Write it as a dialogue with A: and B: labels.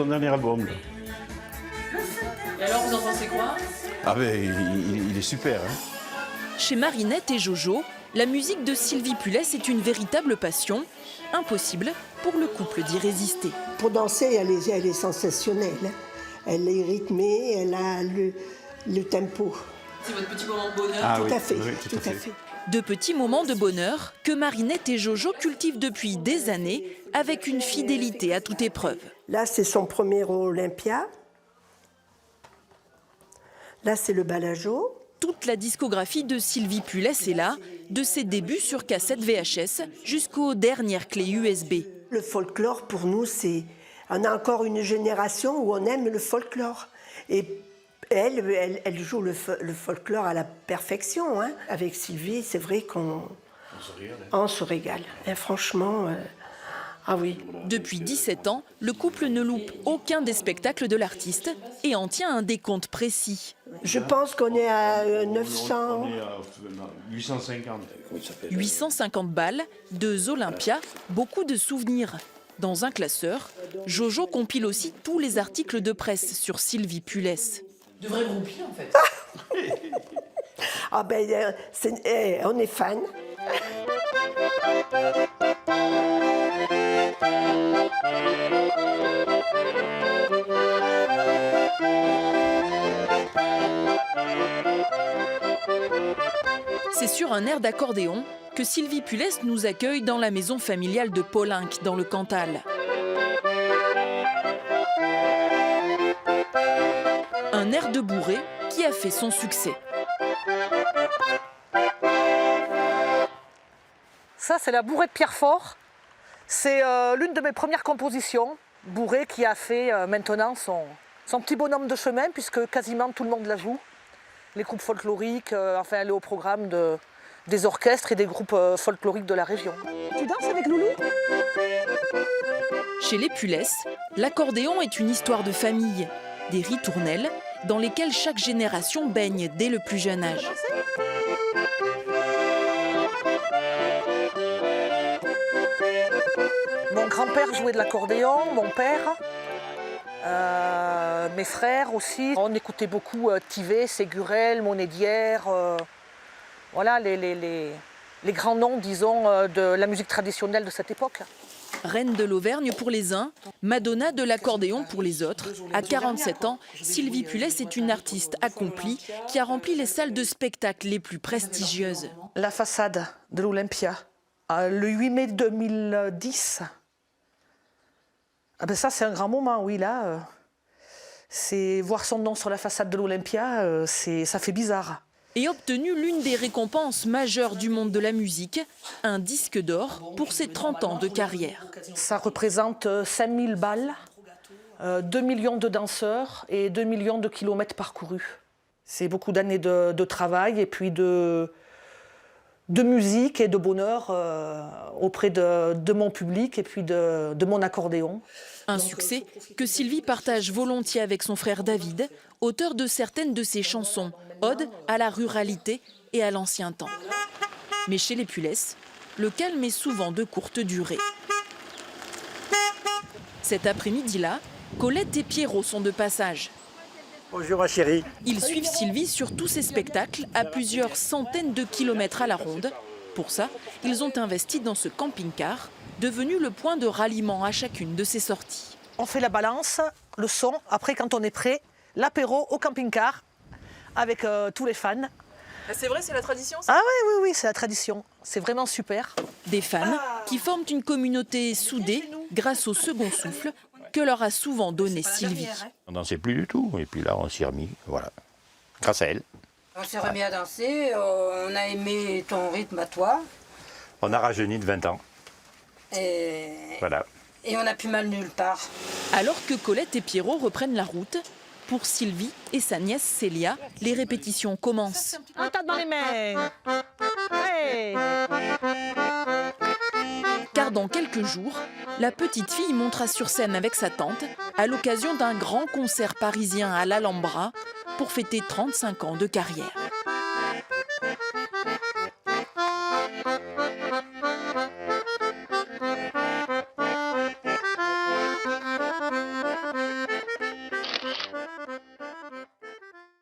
A: son dernier album. Là.
B: Et alors, vous en pensez quoi?
A: Ah ben, il est super. Hein.
C: Chez Marinette et Jojo, la musique de Sylvie Pulès est une véritable passion. Impossible pour le couple d'y résister.
D: Pour danser, elle est sensationnelle. Elle est rythmée, elle a le tempo.
B: C'est votre petit moment de bonheur?
D: Ah, tout
A: oui,
D: à fait,
A: oui,
D: tout à fait.
C: De petits moments de bonheur que Marinette et Jojo cultivent depuis des années avec une fidélité à toute épreuve.
D: Là, c'est son premier Olympia. Là, c'est le Balajo.
C: Toute la discographie de Sylvie Pulès est là, de ses débuts sur cassette VHS jusqu'aux dernières clés USB.
D: Le folklore, pour nous, on a encore une génération où on aime le folklore. Et elle joue le folklore à la perfection. Hein. Avec Sylvie, c'est vrai qu'on se régale. Et franchement, ah oui.
C: Depuis 17 ans, le couple ne loupe aucun des spectacles de l'artiste et en tient un décompte précis.
D: Je pense qu'on est à 900...
A: On est à 850.
C: 850 balles, 2 Olympia, beaucoup de souvenirs. Dans un classeur, Jojo compile aussi tous les articles de presse sur Sylvie Pulès.
B: De vrais groupies, en fait.
D: Ah ben, on est fan.
C: C'est sur un air d'accordéon que Sylvie Pulès nous accueille dans la maison familiale de Paulinck, dans le Cantal. Un air de bourré qui a fait son succès.
E: Ça, c'est la bourrée de Pierrefort. C'est l'une de mes premières compositions. Bourrée qui a fait maintenant son petit bonhomme de chemin, puisque quasiment tout le monde la joue. Les groupes folkloriques, enfin, elle est au programme des orchestres et des groupes folkloriques de la région. Tu danses avec Loulou?
C: Chez les Pulès, l'accordéon est une histoire de famille, des ritournelles dans lesquelles chaque génération baigne dès le plus jeune âge.
E: Mon grand-père jouait de l'accordéon, mon père, mes frères aussi. On écoutait beaucoup Tivet, Ségurel, Monédière, voilà les grands noms, disons, de la musique traditionnelle de cette époque.
C: Reine de l'Auvergne pour les uns, Madonna de l'accordéon pour les autres. À 47 ans, Sylvie Pulès est une artiste accomplie qui a rempli les salles de spectacle les plus prestigieuses.
E: La façade de l'Olympia, le 8 mai 2010. Ah ben ça, c'est un grand moment, oui, là. C'est voir son nom sur la façade de l'Olympia, ça fait bizarre.
C: Et obtenu l'une des récompenses majeures du monde de la musique, un disque d'or pour ses 30 ans de carrière.
E: Ça représente 5000 balles, 2 millions de danseurs et 2 millions de kilomètres parcourus. C'est beaucoup d'années de travail et puis de musique et de bonheur auprès de mon public et puis de mon accordéon.
C: Un succès que Sylvie partage volontiers avec son frère David, auteur de certaines de ses chansons, ode à la ruralité et à l'ancien temps. Mais chez les Pulès, le calme est souvent de courte durée. Cet après-midi-là, Colette et Pierrot sont de passage.
F: Bonjour ma chérie.
C: Ils suivent Sylvie sur tous ses spectacles à plusieurs centaines de kilomètres à la ronde. Pour ça, ils ont investi dans ce camping-car, devenu le point de ralliement à chacune de ses sorties.
E: On fait la balance, le son, après quand on est prêt, l'apéro au camping-car avec tous les fans.
B: C'est vrai, c'est la tradition, ça?
E: Ah oui, c'est la tradition. C'est vraiment super.
C: Des fans qui forment une communauté soudée grâce au second souffle que leur a souvent donné Sylvie.
G: On dansait plus du tout, et puis là on s'y est remis, voilà, grâce à elle.
H: On s'est remis à danser, on a aimé ton rythme à toi.
G: On a rajeuni de 20 ans,
H: Et,
G: voilà.
H: et on n'a plus mal nulle part.
C: Alors que Colette et Pierrot reprennent la route, pour Sylvie et sa nièce Célia, les répétitions commencent.
E: On tape dans les mains. Hey.
C: Car dans quelques jours, la petite fille montera sur scène avec sa tante à l'occasion d'un grand concert parisien à l'Alhambra pour fêter 35 ans de carrière.